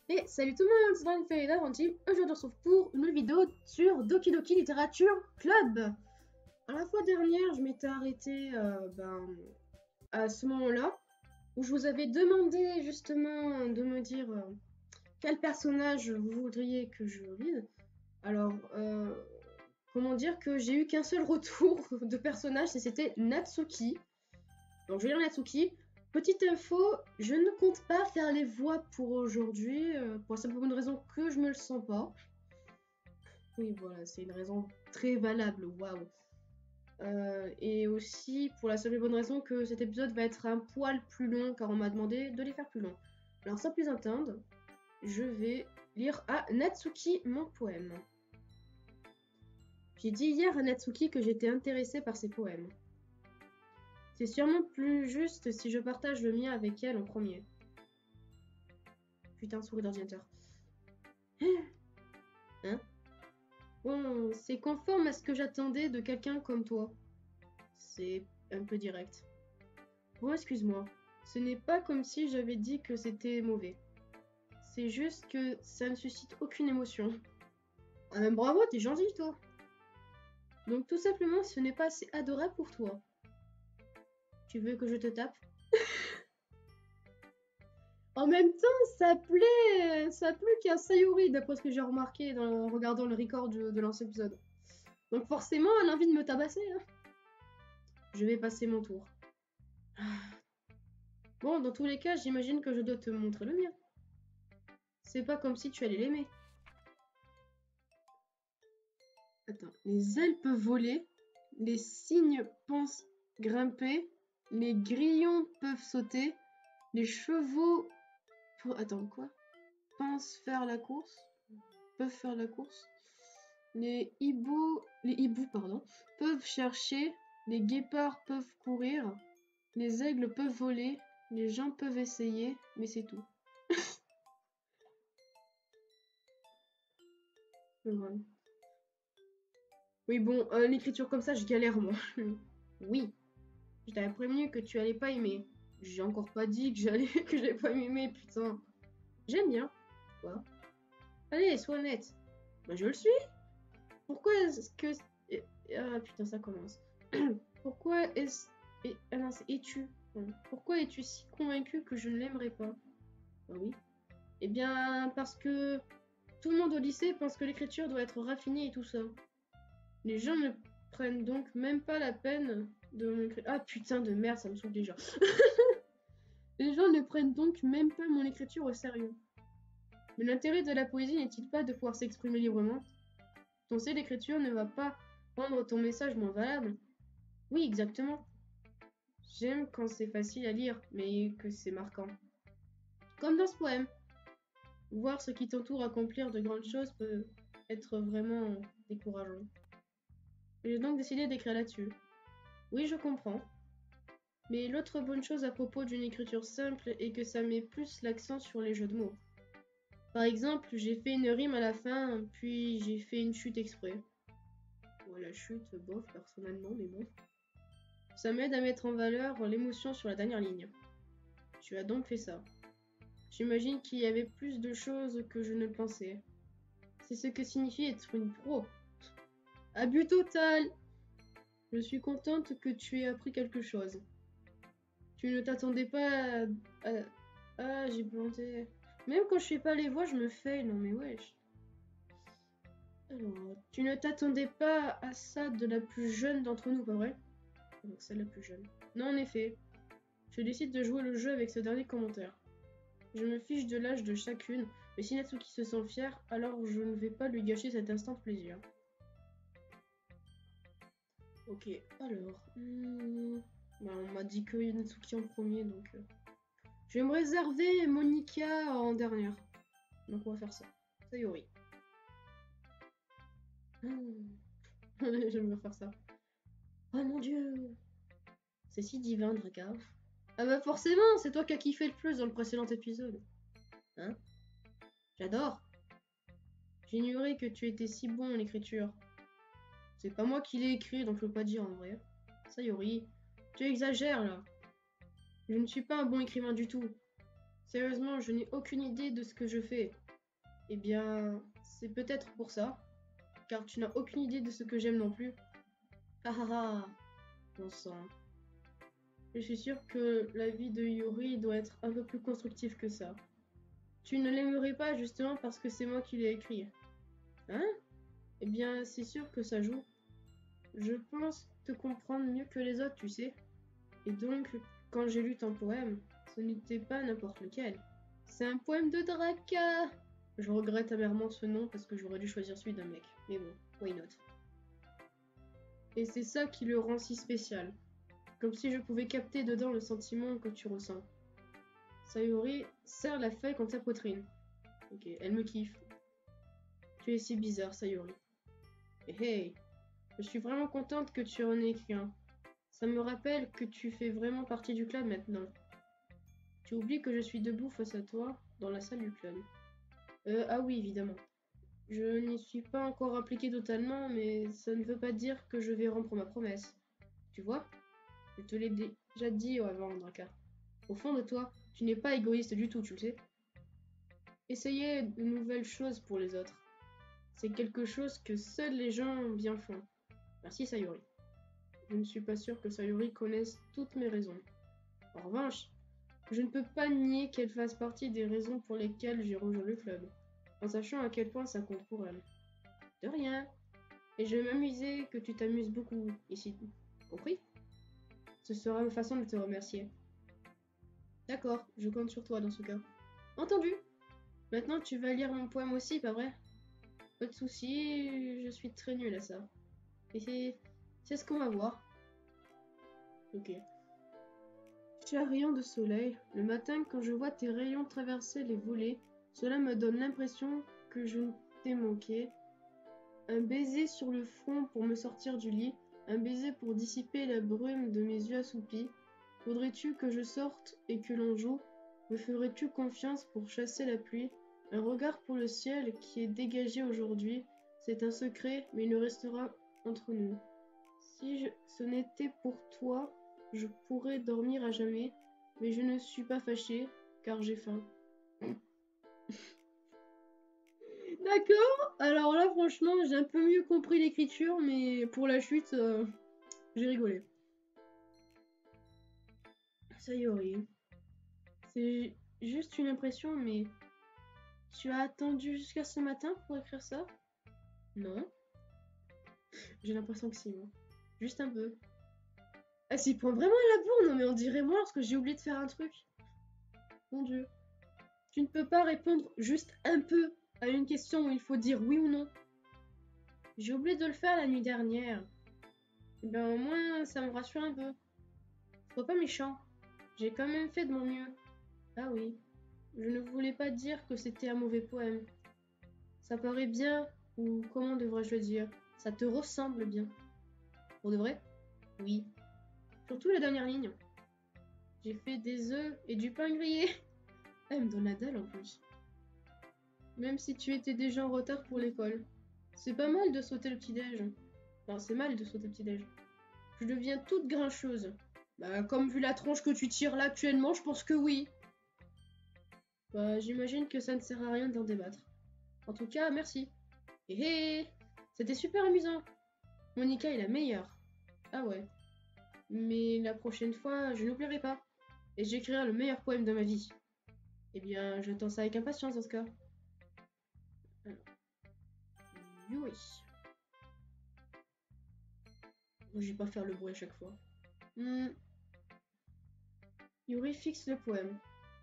Et salut tout le monde, c'est Dans Ferida Ranty. Aujourd'hui on se retrouve pour une nouvelle vidéo sur Doki Doki Literature Club. La fois dernière, je m'étais arrêtée à ce moment-là, où je vous avais demandé justement de me dire quel personnage vous voudriez que je lise. Alors, comment dire que j'ai eu qu'un seul retour de personnage, et c'était Natsuki. Donc je vais lire Natsuki. Petite info, je ne compte pas faire les voix pour aujourd'hui, pour la simple bonne raison que je me le sens pas. Oui, voilà, c'est une raison très valable, waouh. Et aussi pour la simple bonne raison que cet épisode va être un poil plus long, car on m'a demandé de les faire plus longs. Alors sans plus attendre, je vais lire à Natsuki mon poème. J'ai dit hier à Natsuki que j'étais intéressée par ses poèmes. C'est sûrement plus juste si je partage le mien avec elle en premier. Putain, souris d'ordinateur. Hein? Bon, c'est conforme à ce que j'attendais de quelqu'un comme toi. C'est un peu direct. Bon, excuse-moi. Ce n'est pas comme si j'avais dit que c'était mauvais. C'est juste que ça ne suscite aucune émotion. Ah, même bravo, t'es gentil, toi. Donc tout simplement, ce n'est pas assez adorable pour toi. Tu veux que je te tape? En même temps, ça plaît qu'un Sayuri, d'après ce que j'ai remarqué en regardant le record de l'ancien épisode. Donc forcément, elle a envie de me tabasser. Hein. Je vais passer mon tour. Bon, dans tous les cas, j'imagine que je dois te montrer le mien. C'est pas comme si tu allais l'aimer. Attends, les ailes peuvent voler, les cygnes pensent grimper, les grillons peuvent sauter, les chevaux... Attends, quoi? Pensent faire la course? Peuvent faire la course? Les hiboux, pardon, peuvent chercher, les guépards peuvent courir, les aigles peuvent voler, les gens peuvent essayer, mais c'est tout. Voilà. Oui, bon, l'écriture comme ça, je galère, moi. Oui, je t'avais prévenu que tu allais pas aimer. J'ai encore pas dit que j'allais pas aimer, putain. J'aime bien. Quoi? Allez, sois honnête. Bah, je le suis. Pourquoi est-ce que... Ah, putain, ça commence. Pourquoi est-ce... Ah non, c'est es-tu. Pourquoi es-tu si convaincu que je ne l'aimerais pas? Bah oui. Eh bien, parce que tout le monde au lycée pense que l'écriture doit être raffinée et tout ça. Les gens ne prennent donc même pas la peine de m'écrire. Ah putain de merde, ça me saoule déjà. Les gens ne prennent donc même pas mon écriture au sérieux. Mais l'intérêt de la poésie n'est-il pas de pouvoir s'exprimer librement? Ton style d'écriture ne va pas rendre ton message moins valable. Oui, exactement. J'aime quand c'est facile à lire, mais que c'est marquant. Comme dans ce poème. Voir ce qui t'entoure accomplir de grandes choses peut être vraiment décourageant. J'ai donc décidé d'écrire là-dessus. Oui, je comprends. Mais l'autre bonne chose à propos d'une écriture simple est que ça met plus l'accent sur les jeux de mots. Par exemple, j'ai fait une rime à la fin, puis j'ai fait une chute exprès. Ouais, la chute, bof, personnellement, mais bon. Ça m'aide à mettre en valeur l'émotion sur la dernière ligne. Tu as donc fait ça. J'imagine qu'il y avait plus de choses que je ne le pensais. C'est ce que signifie être une pro. Abus total! Je suis contente que tu aies appris quelque chose. Tu ne t'attendais pas à... Ah, j'ai planté. Même quand je fais pas les voix, je me fais. Non mais wesh. Alors, tu ne t'attendais pas à ça de la plus jeune d'entre nous, pas vrai? Donc celle la plus jeune. Non, en effet. Je décide de jouer le jeu avec ce dernier commentaire. Je me fiche de l'âge de chacune, mais si Natsuki se sent fière, alors je ne vais pas lui gâcher cet instant de plaisir. Ok, alors... Bah, on m'a dit que Natsuki en premier, donc... Je vais me réserver Monica en dernière. Donc on va faire ça. Sayori. J'aime bien faire ça. Oh mon dieu! C'est si divin, Draka. Ah bah forcément, c'est toi qui as kiffé le plus dans le précédent épisode. Hein? J'adore. J'ignorais que tu étais si bon en écriture. C'est pas moi qui l'ai écrit, donc je peux pas dire en vrai. Sayori, tu exagères là. Je ne suis pas un bon écrivain du tout. Sérieusement, je n'ai aucune idée de ce que je fais. Eh bien, c'est peut-être pour ça, car tu n'as aucune idée de ce que j'aime non plus. Ah ah ah, bon sang. Je suis sûre que la vie de Yuri doit être un peu plus constructive que ça. Tu ne l'aimerais pas justement parce que c'est moi qui l'ai écrit. Hein? Eh bien, c'est sûr que ça joue. Je pense te comprendre mieux que les autres, tu sais. Et donc, quand j'ai lu ton poème, ce n'était pas n'importe lequel. C'est un poème de Draka. Je regrette amèrement ce nom parce que j'aurais dû choisir celui d'un mec. Mais bon, why not? Et c'est ça qui le rend si spécial. Comme si je pouvais capter dedans le sentiment que tu ressens. Sayori serre la feuille contre sa poitrine. Ok, elle me kiffe. Tu es si bizarre, Sayori. Hey, je suis vraiment contente que tu en aies écrit un. Ça me rappelle que tu fais vraiment partie du club maintenant. Tu oublies que je suis debout face à toi, dans la salle du club. Ah oui, évidemment. Je n'y suis pas encore impliquée totalement, mais ça ne veut pas dire que je vais rompre ma promesse. Tu vois? Je te l'ai déjà dit avant, Draka. Au fond de toi, tu n'es pas égoïste du tout, tu le sais. Essayer de nouvelles choses pour les autres. C'est quelque chose que seuls les gens bien font. Merci, Sayori. Je ne suis pas sûre que Sayori connaisse toutes mes raisons. En revanche, je ne peux pas nier qu'elle fasse partie des raisons pour lesquelles j'ai rejoint le club, en sachant à quel point ça compte pour elle. De rien. Et je vais m'amuser que tu t'amuses beaucoup ici. Compris? Ce sera ma façon de te remercier. D'accord, je compte sur toi dans ce cas. Entendu. Maintenant tu vas lire mon poème aussi, pas vrai? Pas de soucis, je suis très nulle à ça. Et c'est ce qu'on va voir. Ok. Cher rayon de soleil, le matin quand je vois tes rayons traverser les volets, cela me donne l'impression que je t'ai manqué. Un baiser sur le front pour me sortir du lit, un baiser pour dissiper la brume de mes yeux assoupis. Voudrais-tu que je sorte et que l'on joue? Me ferais-tu confiance pour chasser la pluie? Un regard pour le ciel qui est dégagé aujourd'hui. C'est un secret, mais il restera entre nous. Si ce n'était pour toi, je pourrais dormir à jamais, mais je ne suis pas fâchée, car j'ai faim. D'accord, alors là franchement j'ai un peu mieux compris l'écriture, mais pour la chute, j'ai rigolé. Sayori, c'est juste une impression, mais tu as attendu jusqu'à ce matin pour écrire ça? Non, j'ai l'impression que si, moi. Juste un peu. Ah, s'il prend vraiment à la bourre, non mais on dirait moi lorsque j'ai oublié de faire un truc. Mon dieu. Tu ne peux pas répondre juste un peu à une question où il faut dire oui ou non. J'ai oublié de le faire la nuit dernière. Eh ben au moins ça me rassure un peu. Sois pas méchant. J'ai quand même fait de mon mieux. Ah oui. Je ne voulais pas dire que c'était un mauvais poème. Ça paraît bien, ou comment devrais-je le dire? Ça te ressemble bien. Pour de vrai? Oui. Surtout la dernière ligne. J'ai fait des œufs et du pain grillé. Elle me donne la dalle en plus. Même si tu étais déjà en retard pour l'école. C'est pas mal de sauter le petit-déj. Enfin, c'est mal de sauter le petit-déj. Je deviens toute grincheuse. Bah, comme vu la tronche que tu tires là actuellement, je pense que oui. Bah, j'imagine que ça ne sert à rien d'en débattre. En tout cas, merci. Hé hé, c'était super amusant. Monica est la meilleure. Ah ouais. Mais la prochaine fois, je n'oublierai pas. Et j'écrirai le meilleur poème de ma vie. Eh bien, j'attends ça avec impatience dans ce cas. Alors, Yuri. Oh, je vais pas faire le bruit à chaque fois. Yuri fixe le poème.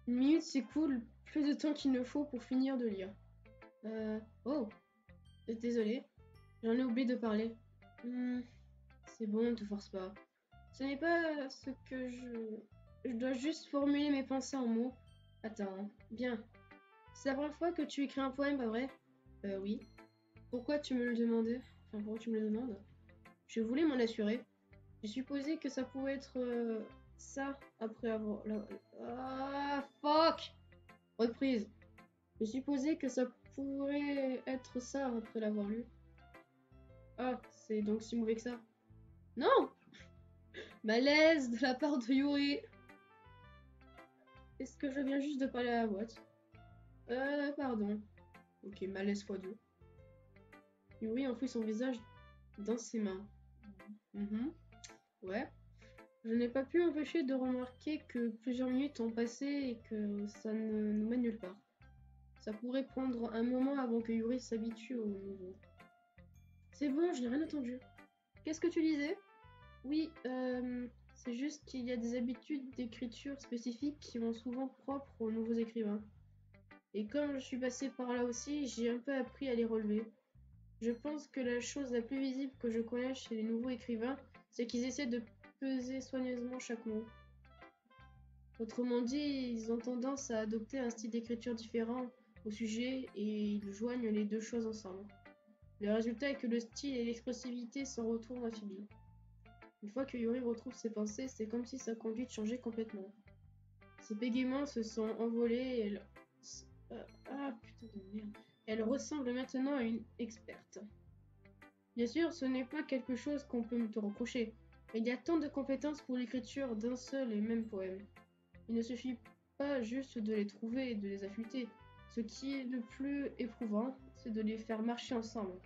Une minute s'écoule, plus de temps qu'il ne faut pour finir de lire. Oh, désolé, j'en ai oublié de parler. C'est bon, ne te force pas. Ce n'est pas ce que je dois juste formuler mes pensées en mots. Attends, bien. C'est la première fois que tu écris un poème, pas vrai? Oui. Pourquoi tu me le demandais? Enfin, pourquoi tu me le demandes? Je voulais m'en assurer. J'ai supposé que ça pouvait être ça après avoir... Ah, fuck! Reprise. J'ai supposé que ça pourrait être ça après l'avoir lu. Ah, c'est donc si mauvais que ça. Non! Malaise de la part de Yuri. Est-ce que je viens juste de parler à la boîte? Pardon. Ok, malaise x2. Yuri enfouit son visage dans ses mains. Ouais. Je n'ai pas pu empêcher de remarquer que plusieurs minutes ont passé et que ça ne nous mène nulle part. Ça pourrait prendre un moment avant que Yuri s'habitue au nouveau. C'est bon, je n'ai rien entendu. Qu'est-ce que tu disais? Oui, c'est juste qu'il y a des habitudes d'écriture spécifiques qui sont souvent propres aux nouveaux écrivains. Et comme je suis passée par là aussi, j'ai un peu appris à les relever. Je pense que la chose la plus visible que je connais chez les nouveaux écrivains, c'est qu'ils essaient de peser soigneusement chaque mot. Autrement dit, ils ont tendance à adopter un style d'écriture différent au sujet et ils joignent les deux choses ensemble. Le résultat est que le style et l'expressivité s'en retournent affaiblis. Une fois que Yuri retrouve ses pensées, c'est comme si sa conduite changeait complètement. Ses bégaiements se sont envolés et elle... putain de merde. Elle ressemble maintenant à une experte. Bien sûr, ce n'est pas quelque chose qu'on peut te reprocher, mais il y a tant de compétences pour l'écriture d'un seul et même poème. Il ne suffit pas juste de les trouver et de les affûter. Ce qui est le plus éprouvant, c'est de les faire marcher ensemble.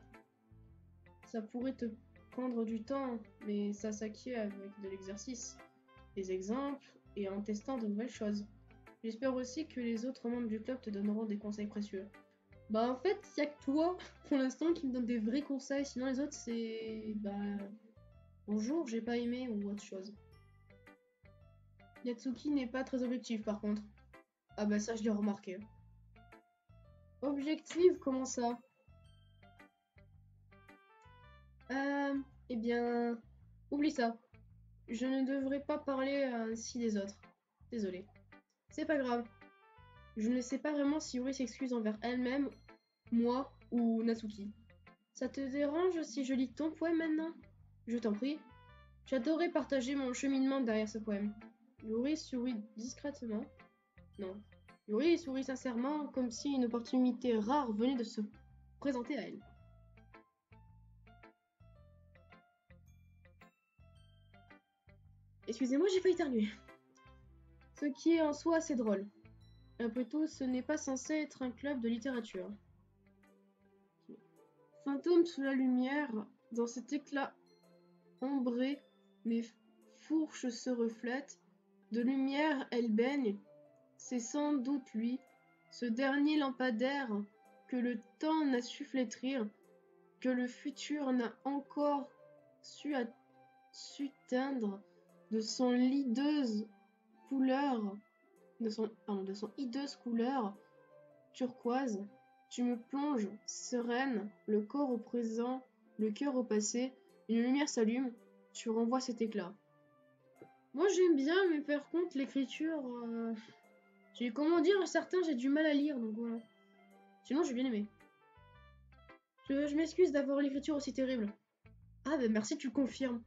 Ça pourrait te prendre du temps, mais ça s'acquiert avec de l'exercice, des exemples et en testant de nouvelles choses. J'espère aussi que les autres membres du club te donneront des conseils précieux. Bah en fait, il y a que toi pour l'instant qui me donne des vrais conseils, sinon les autres c'est bonjour, j'ai pas aimé ou autre chose. Yatsuki n'est pas très objectif par contre. Ah bah ça je l'ai remarqué. Objective, comment ça? Eh bien, oublie ça. Je ne devrais pas parler ainsi des autres. Désolé. C'est pas grave. Je ne sais pas vraiment si Yuri s'excuse envers elle-même, moi ou Natsuki. Ça te dérange si je lis ton poème maintenant? Je t'en prie. J'adorais partager mon cheminement derrière ce poème. Yuri sourit discrètement. Non. Yuri sourit sincèrement, comme si une opportunité rare venait de se présenter à elle. Excusez-moi, j'ai failli éternuer. Ce qui est en soi assez drôle. Après tout, ce n'est pas censé être un club de littérature. Fantôme sous la lumière, dans cet éclat ombré, mes fourches se reflètent. De lumière, elle baigne. C'est sans doute lui, ce dernier lampadaire que le temps n'a su flétrir, que le futur n'a encore su teindre de son hideuse couleur, de son hideuse couleur turquoise. Tu me plonges, sereine, le corps au présent, le cœur au passé. Une lumière s'allume, tu renvoies cet éclat. Moi j'aime bien, mais par contre l'écriture, comment dire, certains j'ai du mal à lire, donc voilà. Sinon j'ai bien aimé. Je m'excuse d'avoir l'écriture aussi terrible. Ah ben merci, tu confirmes.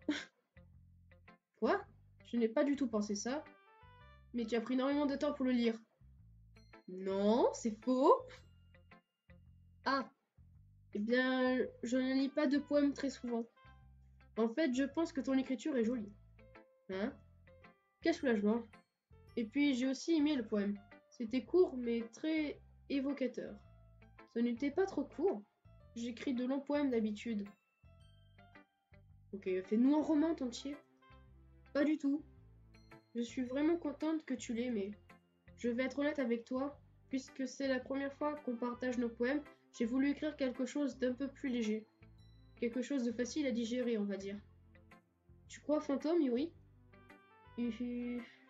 Quoi? Je n'ai pas du tout pensé ça. Mais tu as pris énormément de temps pour le lire. Non, c'est faux. Ah, eh bien, je ne lis pas de poèmes très souvent. En fait, je pense que ton écriture est jolie. Hein? Quel soulagement. Et puis, j'ai aussi aimé le poème. C'était court, mais très évocateur. Ce n'était pas trop court. J'écris de longs poèmes d'habitude. Ok, fais-nous un roman entier. Pas du tout. Je suis vraiment contente que tu l'aies aimé. Je vais être honnête avec toi, puisque c'est la première fois qu'on partage nos poèmes, j'ai voulu écrire quelque chose d'un peu plus léger. Quelque chose de facile à digérer, on va dire. Tu crois fantôme, Yuri?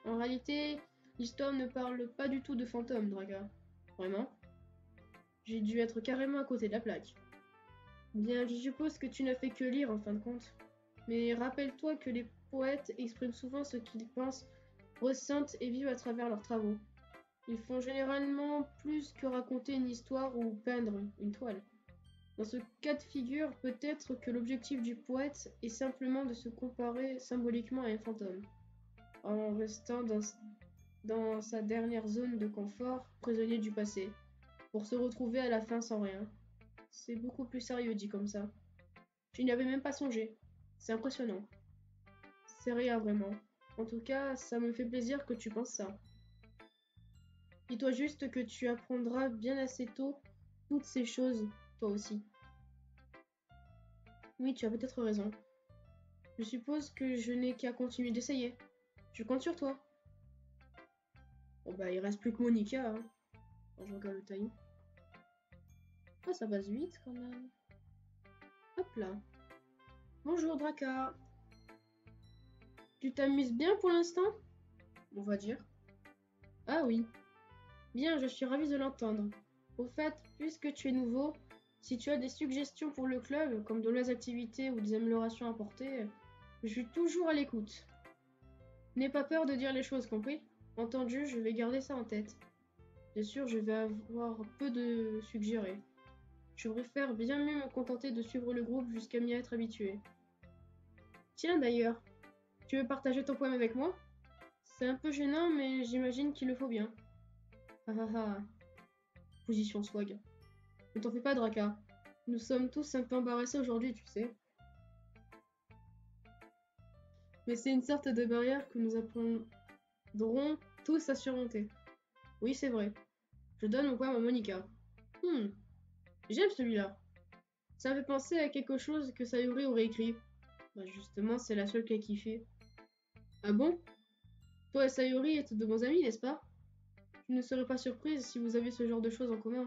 En réalité, l'histoire ne parle pas du tout de fantôme, Draga. Vraiment? J'ai dû être carrément à côté de la plaque. Bien, je suppose que tu n'as fait que lire en fin de compte. Mais rappelle-toi que les poètes expriment souvent ce qu'ils pensent, ressentent et vivent à travers leurs travaux. Ils font généralement plus que raconter une histoire ou peindre une toile. Dans ce cas de figure, peut-être que l'objectif du poète est simplement de se comparer symboliquement à un fantôme, en restant dans sa dernière zone de confort, prisonnier du passé, pour se retrouver à la fin sans rien. C'est beaucoup plus sérieux dit comme ça. Je n'y avais même pas songé. C'est impressionnant. C'est rien vraiment. En tout cas, ça me fait plaisir que tu penses ça. Dis-toi juste que tu apprendras bien assez tôt toutes ces choses, toi aussi. Oui, tu as peut-être raison. Je suppose que je n'ai qu'à continuer d'essayer. Je compte sur toi. Bon bah il reste plus que Monica, hein. Quand je regarde le time. Ah ça passe vite quand même. Hop là. Bonjour Draka. Tu t'amuses bien pour l'instant? On va dire. Ah oui. Bien, je suis ravie de l'entendre. Au fait, puisque tu es nouveau, si tu as des suggestions pour le club, comme de nouvelles activités ou des améliorations à apporter, je suis toujours à l'écoute. N'aie pas peur de dire les choses, compris? Entendu, je vais garder ça en tête. Bien sûr, je vais avoir peu de suggérés. Je préfère bien mieux me contenter de suivre le groupe jusqu'à m'y être habitué. Tiens d'ailleurs, tu veux partager ton poème avec moi? C'est un peu gênant, mais j'imagine qu'il le faut bien. Ah ah ah. Position swag. Ne t'en fais pas, Draka. Nous sommes tous un peu embarrassés aujourd'hui, tu sais. Mais c'est une sorte de barrière que nous apprendrons tous à surmonter. Oui, c'est vrai. Je donne mon poème à Monica. J'aime celui-là. Ça me fait penser à quelque chose que Sayuri aurait écrit. Bah justement, c'est la seule qui a kiffé. Ah bon? Toi et Sayuri êtes de bons amis, n'est-ce pas? Je ne serais pas surprise si vous avez ce genre de choses en commun.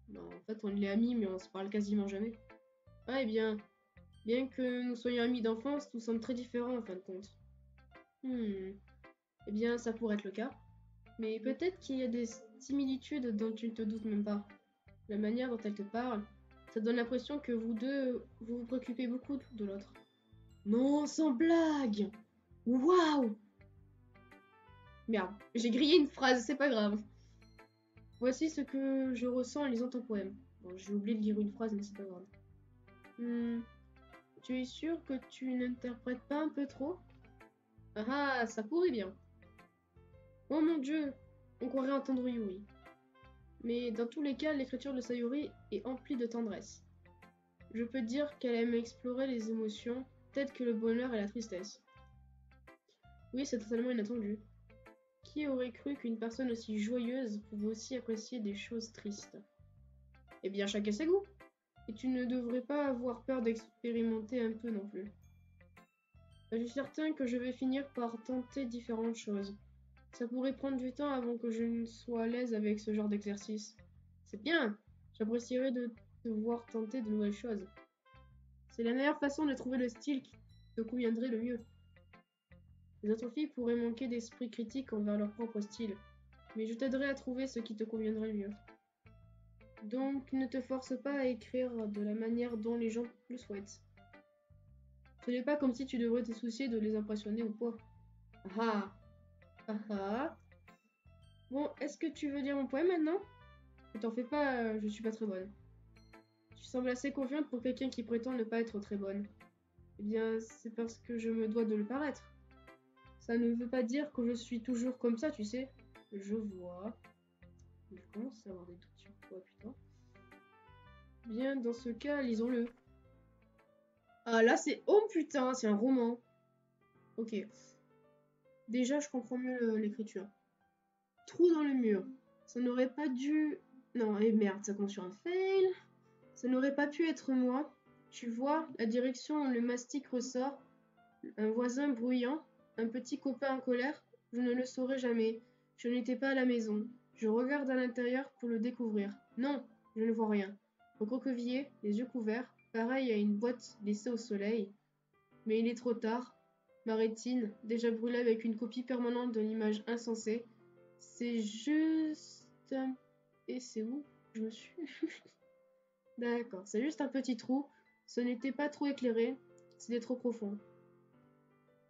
Non, en fait, on est amis, mais on se parle quasiment jamais. Ah, eh bien que nous soyons amis d'enfance, nous sommes très différents en fin de compte. Eh bien, ça pourrait être le cas. Mais peut-être qu'il y a des similitudes dont tu ne te doutes même pas. La manière dont elle te parle, ça donne l'impression que vous deux, vous vous préoccupez beaucoup de l'autre. Non, sans blague! Waouh! Merde, j'ai grillé une phrase, c'est pas grave. Voici ce que je ressens en lisant ton poème. Bon, j'ai oublié de lire une phrase, mais c'est pas grave. Tu es sûr que tu n'interprètes pas un peu trop? Ah, ça pourrait bien. Oh mon dieu, on croirait entendre Yuri. Mais dans tous les cas, l'écriture de Sayuri est emplie de tendresse. Je peux dire qu'elle aime explorer les émotions, telles que le bonheur et la tristesse. Oui, c'est totalement inattendu. Qui aurait cru qu'une personne aussi joyeuse pouvait aussi apprécier des choses tristes? Eh bien, chacun ses goûts. Et tu ne devrais pas avoir peur d'expérimenter un peu non plus. Je suis certain que je vais finir par tenter différentes choses. Ça pourrait prendre du temps avant que je ne sois à l'aise avec ce genre d'exercice. C'est bien! J'apprécierais de te voir tenter de nouvelles choses. C'est la meilleure façon de trouver le style qui te conviendrait le mieux. Les autres filles pourraient manquer d'esprit critique envers leur propre style, mais je t'aiderai à trouver ce qui te conviendrait le mieux. Donc ne te force pas à écrire de la manière dont les gens le souhaitent. Ce n'est pas comme si tu devrais te soucier de les impressionner ou quoi. Ah ah ah. Bon, est-ce que tu veux lire mon poème maintenant? Ne t'en fais pas, je suis pas très bonne. Tu sembles assez confiante pour quelqu'un qui prétend ne pas être très bonne. Eh bien, c'est parce que je me dois de le paraître. Ça ne veut pas dire que je suis toujours comme ça, tu sais. Je vois. Je commence à avoir des doutes sur toi, putain. Bien, dans ce cas, lisons-le. Ah, là, c'est... Oh, putain, c'est un roman. Ok. Déjà, je comprends mieux l'écriture. Trou dans le mur. Ça n'aurait pas dû... Non, et merde, ça compte sur un fail. Ça n'aurait pas pu être moi. Tu vois, la direction où le mastic ressort, un voisin bruyant, un petit copain en colère, je ne le saurais jamais. Je n'étais pas à la maison. Je regarde à l'intérieur pour le découvrir. Non, je ne vois rien. Recroquevillé, les yeux couverts, pareil à une boîte laissée au soleil. Mais il est trop tard. Ma rétine, déjà brûlée avec une copie permanente de l'image insensée, c'est juste... Et c'est où? Je me suis... D'accord, c'est juste un petit trou. Ce n'était pas trop éclairé, c'était trop profond.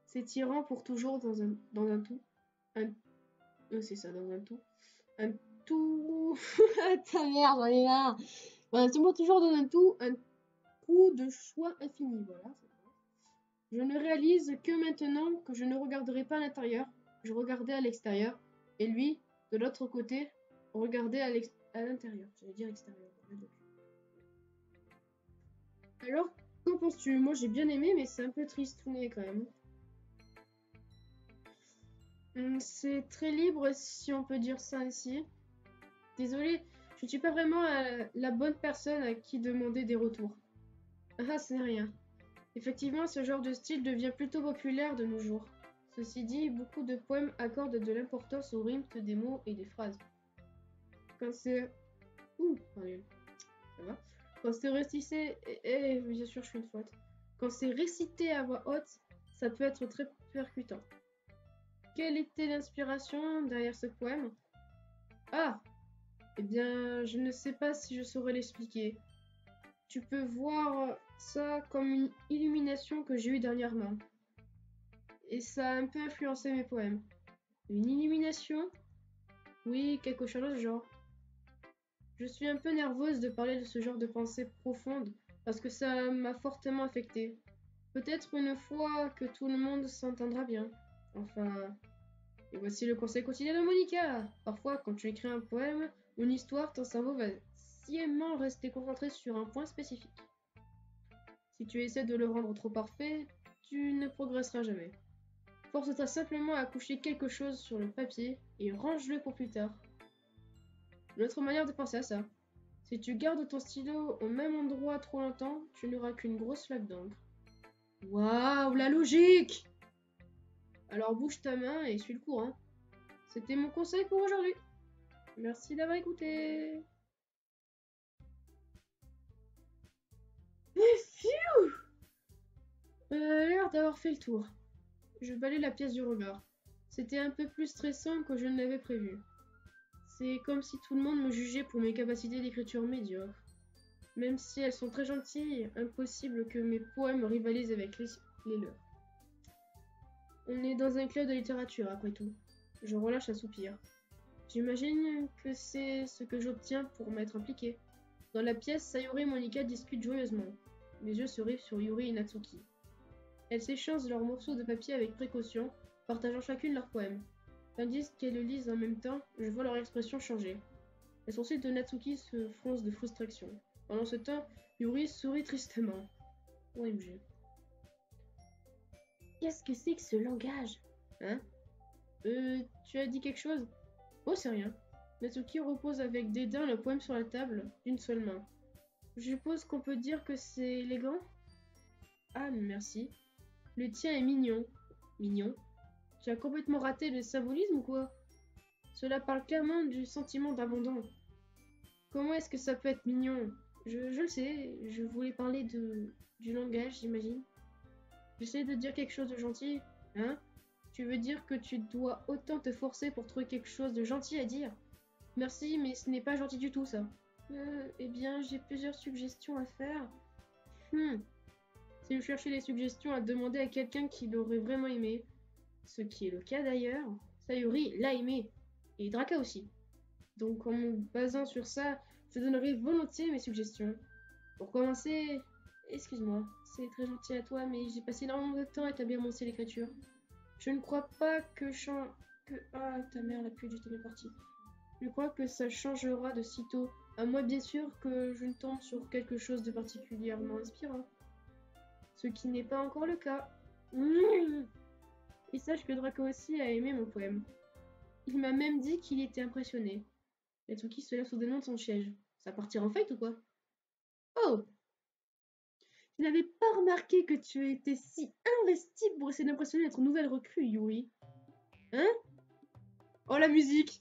S'étirant pour toujours dans un tout. C'est ça, dans un tout. Un tout... Ta merde, j'en ai marre. Toujours dans un tout, un trou de choix infini, voilà. Je ne réalise que maintenant que je ne regarderai pas à l'intérieur, je regardais à l'extérieur, et lui, de l'autre côté, regardait à l'intérieur. J'allais dire extérieur. Alors, qu'en penses-tu? Moi, j'ai bien aimé, mais c'est un peu tristouné quand même. C'est très libre, si on peut dire ça ainsi. Désolée, je ne suis pas vraiment la bonne personne à qui demander des retours. Ah, ce n'est rien. Effectivement, ce genre de style devient plutôt populaire de nos jours. Ceci dit, beaucoup de poèmes accordent de l'importance aux rimes des mots et des phrases. Quand c'est... Ouh, pardon. Ça va. Quand c'est récité... bien sûr, je fais une faute. Quand c'est récité à voix haute, ça peut être très percutant. Quelle était l'inspiration derrière ce poème? Ah! Eh bien, je ne sais pas si je saurais l'expliquer. Tu peux voir ça comme une illumination que j'ai eue dernièrement. Et ça a un peu influencé mes poèmes. Une illumination? Oui, quelque chose de ce genre. Je suis un peu nerveuse de parler de ce genre de pensée profonde parce que ça m'a fortement affectée. Peut-être une fois que tout le monde s'entendra bien. Enfin, et voici le conseil quotidien de Monica. Parfois, quand tu écris un poème ou une histoire, ton cerveau va sciemment rester concentré sur un point spécifique. Si tu essaies de le rendre trop parfait, tu ne progresseras jamais. Force-toi simplement à coucher quelque chose sur le papier et range-le pour plus tard. Une autre manière de penser à ça. Si tu gardes ton stylo au même endroit trop longtemps, tu n'auras qu'une grosse flaque d'encre. Waouh, la logique! Alors bouge ta main et suis le courant. C'était mon conseil pour aujourd'hui. Merci d'avoir écouté. Pfiou! L'air d'avoir fait le tour. Je balaye la pièce du regard. C'était un peu plus stressant que je ne l'avais prévu. C'est comme si tout le monde me jugeait pour mes capacités d'écriture médiocres. Même si elles sont très gentilles, impossible que mes poèmes rivalisent avec les leurs. On est dans un club de littérature, après tout. Je relâche un soupir. J'imagine que c'est ce que j'obtiens pour m'être impliqué. Dans la pièce, Sayori et Monica discutent joyeusement. Mes yeux se rivent sur Yuri et Natsuki. Elles s'échangent leurs morceaux de papier avec précaution, partageant chacune leur poème. Tandis qu'elles le lisent en même temps, je vois leur expression changer. Les sourcils de Natsuki se froncent de frustration. Pendant ce temps, Yuri sourit tristement. OMG. Qu'est-ce que c'est que ce langage? Hein? Tu as dit quelque chose? Oh, c'est rien. Natsuki repose avec dédain le poème sur la table, d'une seule main. Je suppose qu'on peut dire que c'est élégant? Ah, merci. Le tien est mignon. Mignon? Tu as complètement raté le symbolisme ou quoi? Cela parle clairement du sentiment d'abandon. Comment est-ce que ça peut être mignon? Je le sais, je voulais parler du langage, j'imagine. J'essaie de dire quelque chose de gentil, hein? Tu veux dire que tu dois autant te forcer pour trouver quelque chose de gentil à dire? Merci, mais ce n'est pas gentil du tout, ça. Eh bien, j'ai plusieurs suggestions à faire. Si je cherchais des suggestions à demander à quelqu'un qui l'aurait vraiment aimé, ce qui est le cas d'ailleurs, Sayori l'a aimé, et Draka aussi. Donc en me basant sur ça, je donnerai volontiers mes suggestions. Pour commencer, excuse-moi, c'est très gentil à toi, mais j'ai passé énormément de temps à établir mon style d'écriture. Je ne crois pas que Ah, ta mère, la pluie du temps est partie. Je crois que ça changera de sitôt, à moins bien sûr que je ne tombe sur quelque chose de particulièrement inspirant. Ce qui n'est pas encore le cas. Et sache que Draco aussi a aimé mon poème. Il m'a même dit qu'il était impressionné. Natsuki se lève soudainement de son siège. Ça partira en fête ou quoi? Oh! Je n'avais pas remarqué que tu étais si investi pour essayer d'impressionner notre nouvelle recrue, Yuri. Hein? Oh, la musique!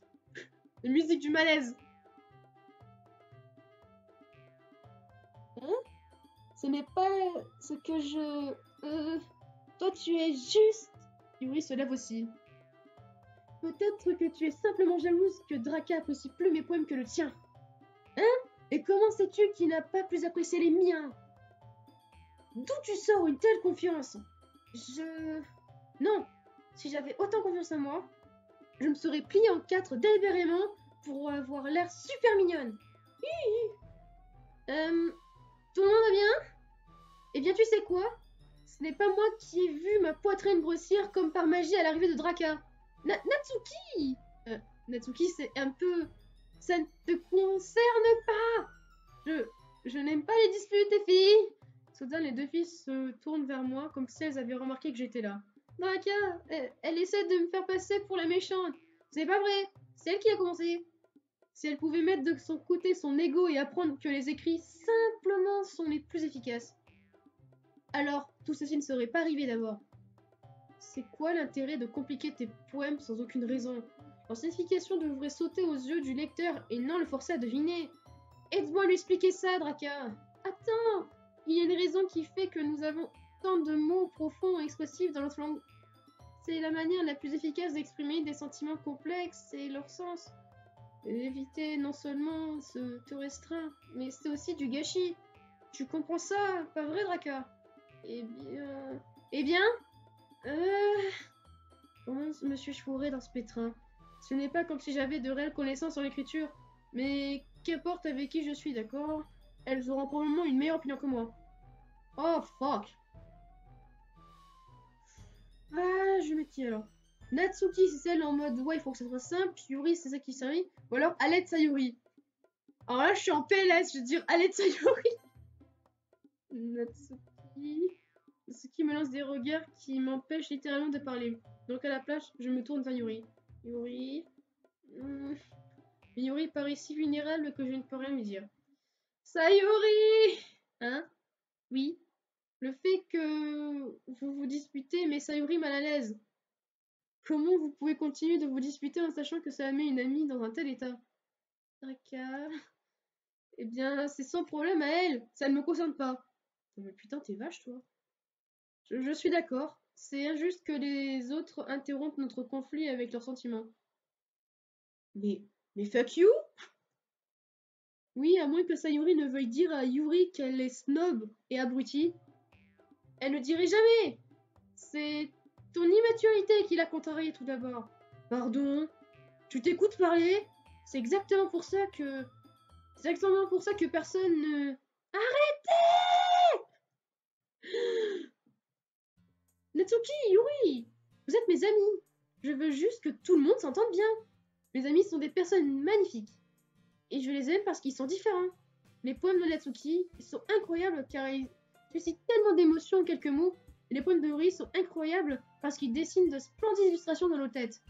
La musique du malaise! Hein? Ce n'est pas ce que je... Toi, tu es juste... Yuri se lève aussi. Peut-être que tu es simplement jalouse que Draka apprécie plus mes poèmes que le tien. Hein? Et comment sais-tu qu'il n'a pas plus apprécié les miens? D'où tu sors une telle confiance? Non, si j'avais autant confiance en moi, je me serais pliée en 4 délibérément pour avoir l'air super mignonne. Tout le monde va bien? Eh bien, tu sais quoi? Ce n'est pas moi qui ai vu ma poitrine grossir comme par magie à l'arrivée de Draka. Natsuki! Natsuki, c'est un peu... Ça ne te concerne pas! Je n'aime pas les disputes, les filles! Soudain, les deux filles se tournent vers moi comme si elles avaient remarqué que j'étais là. Draka, elle essaie de me faire passer pour la méchante. C'est pas vrai, c'est elle qui a commencé. Si elle pouvait mettre de son côté son ego et apprendre que les écrits simplement sont les plus efficaces. Alors, tout ceci ne serait pas arrivé d'abord. C'est quoi l'intérêt de compliquer tes poèmes sans aucune raison? Leur signification devrait sauter aux yeux du lecteur et non le forcer à deviner. Aide-moi à lui expliquer ça, Draka. Attends, il y a une raison qui fait que nous avons tant de mots profonds et expressifs dans notre langue. C'est la manière la plus efficace d'exprimer des sentiments complexes et leur sens. Éviter non seulement te restreint, mais c'est aussi du gâchis. Tu comprends ça, pas vrai, Draka? Eh bien... Eh bien Comment me suis-je fourré dans ce pétrin? Ce n'est pas comme si j'avais de réelles connaissances en écriture, mais qu'importe avec qui je suis, d'accord? Elles auront probablement une meilleure opinion que moi. Oh, fuck! Ah, je me tiens alors. Natsuki, c'est celle en mode ouais, il faut que ça soit simple. Yuri, c'est celle qui servit. Ou alors Alette Sayuri. Alors là, je suis en PLS, je veux dire Alette Sayuri. Natsuki. Natsuki me lance des regards qui m'empêchent littéralement de parler. Donc à la place, je me tourne vers Yuri. Yuri. Yuri paraît si vulnérable que je ne peux rien lui dire. Sayuri! Hein? Oui. Le fait que vous vous disputez met Sayuri mal à l'aise. Comment vous pouvez continuer de vous disputer en sachant que ça met une amie dans un tel état? Draka. Eh bien, c'est son problème à elle. Ça ne me concerne pas. Oh, mais putain, t'es vache, toi. Je suis d'accord. C'est injuste que les autres interrompent notre conflit avec leurs sentiments. Mais fuck you! Oui, à moins que Sayuri ne veuille dire à Yuri qu'elle est snob et abrutie. Elle ne dirait jamais! C'est ton immaturité qui l'a contrariée tout d'abord. Pardon? Tu t'écoutes parler? C'est exactement pour ça que... C'est exactement pour ça que personne ne... Arrêtez! Natsuki, Yuri! Vous êtes mes amis. Je veux juste que tout le monde s'entende bien. Mes amis sont des personnes magnifiques. Et je les aime parce qu'ils sont différents. Les poèmes de Natsuki sont incroyables car ils suscitent tellement d'émotions en quelques mots. Et les poèmes de Yuri sont incroyables parce qu'ils dessinent de splendides illustrations dans nos têtes.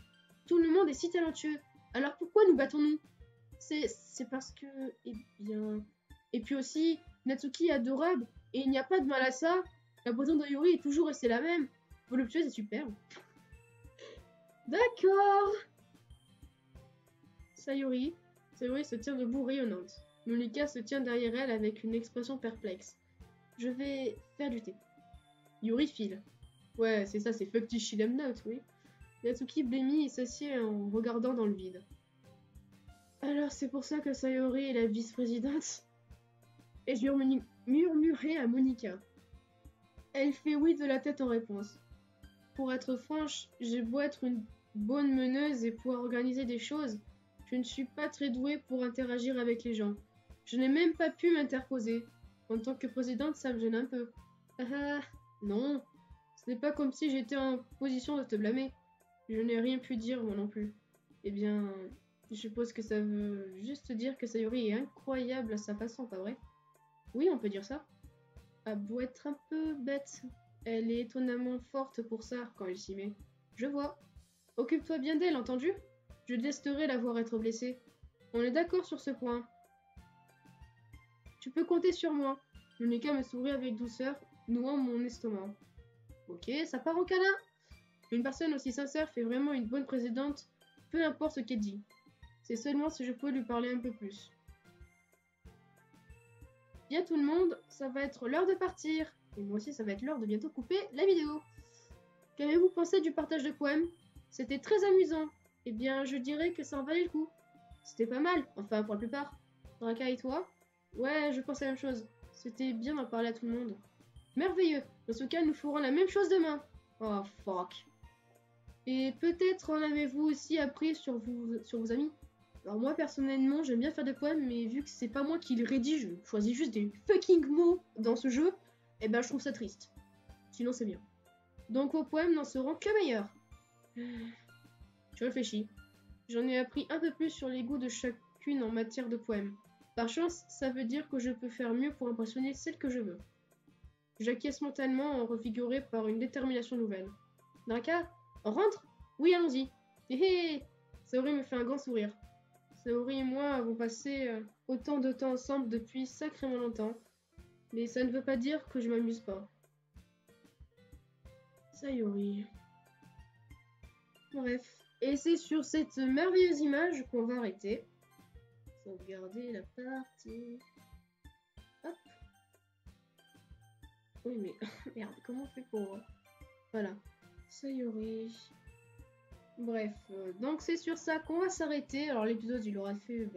Tout le monde est si talentueux. Alors pourquoi nous battons-nous? C'est parce que... Eh bien... Et puis aussi, Natsuki est adorable. Et il n'y a pas de mal à ça. La beauté de Yuri est toujours restée la même. Voluptueuse et superbe. D'accord. Sayuri se tient debout rayonnante. Monika se tient derrière elle avec une expression perplexe. Je vais faire du thé. Yuri file. Ouais, c'est ça, c'est fuck this shit I'm not, oui. Natsuki blêmit et s'assied en regardant dans le vide. Alors c'est pour ça que Sayuri est la vice-présidente? Et je murmurai à Monika. Elle fait oui de la tête en réponse. Pour être franche, j'ai beau être une bonne meneuse et pouvoir organiser des choses, je ne suis pas très douée pour interagir avec les gens. Je n'ai même pas pu m'interposer. En tant que présidente, ça me gêne un peu. Ah, non. Ce n'est pas comme si j'étais en position de te blâmer. Je n'ai rien pu dire, moi non plus. Eh bien, je suppose que ça veut juste dire que Sayuri est incroyable à sa façon, pas vrai? Oui, on peut dire ça. A beau être un peu bête, elle est étonnamment forte pour ça quand elle s'y met. Je vois. Occupe-toi bien d'elle, entendu? Je détesterais la voir être blessée. On est d'accord sur ce point. Tu peux compter sur moi. Monika me sourit avec douceur, nouant mon estomac. Ok, ça part en câlin. Une personne aussi sincère fait vraiment une bonne présidente, peu importe ce qu'elle dit. C'est seulement si je peux lui parler un peu plus. Bien tout le monde, ça va être l'heure de partir. Et moi aussi, ça va être l'heure de bientôt couper la vidéo. Qu'avez-vous pensé du partage de poèmes? C'était très amusant. Eh bien, je dirais que ça en valait le coup. C'était pas mal, enfin pour la plupart. Draka et toi? Ouais, je pense la même chose. C'était bien d'en parler à tout le monde. Merveilleux. Dans ce cas, nous ferons la même chose demain. Oh, fuck. Et peut-être en avez-vous aussi appris sur vos amis? Alors moi, personnellement, j'aime bien faire des poèmes, mais vu que c'est pas moi qui les rédige, je choisis juste des fucking mots dans ce jeu, eh ben je trouve ça triste. Sinon, c'est bien. Donc vos poèmes n'en seront que meilleurs. Je réfléchis. J'en ai appris un peu plus sur les goûts de chacune en matière de poèmes. Par chance, ça veut dire que je peux faire mieux pour impressionner celle que je veux. J'acquiesce mentalement, revigoré par une détermination nouvelle. Draka, on rentre? Oui, allons-y. Hé hé! Sayuri me fait un grand sourire. Saori et moi avons passé autant de temps ensemble depuis sacrément longtemps. Mais ça ne veut pas dire que je m'amuse pas. Sayori. Bref. Et c'est sur cette merveilleuse image qu'on va arrêter. Sauvegarder la partie. Hop. Oui, mais merde, comment on fait pour... Voilà. Sayori. Bref, donc c'est sur ça qu'on va s'arrêter. Alors l'épisode, il aura fait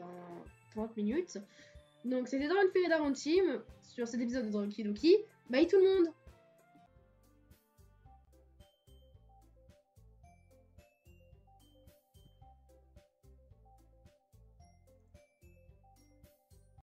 30 minutes. Donc c'était Dragon Fairy Team sur cet épisode de Doki Doki. Bye tout le monde!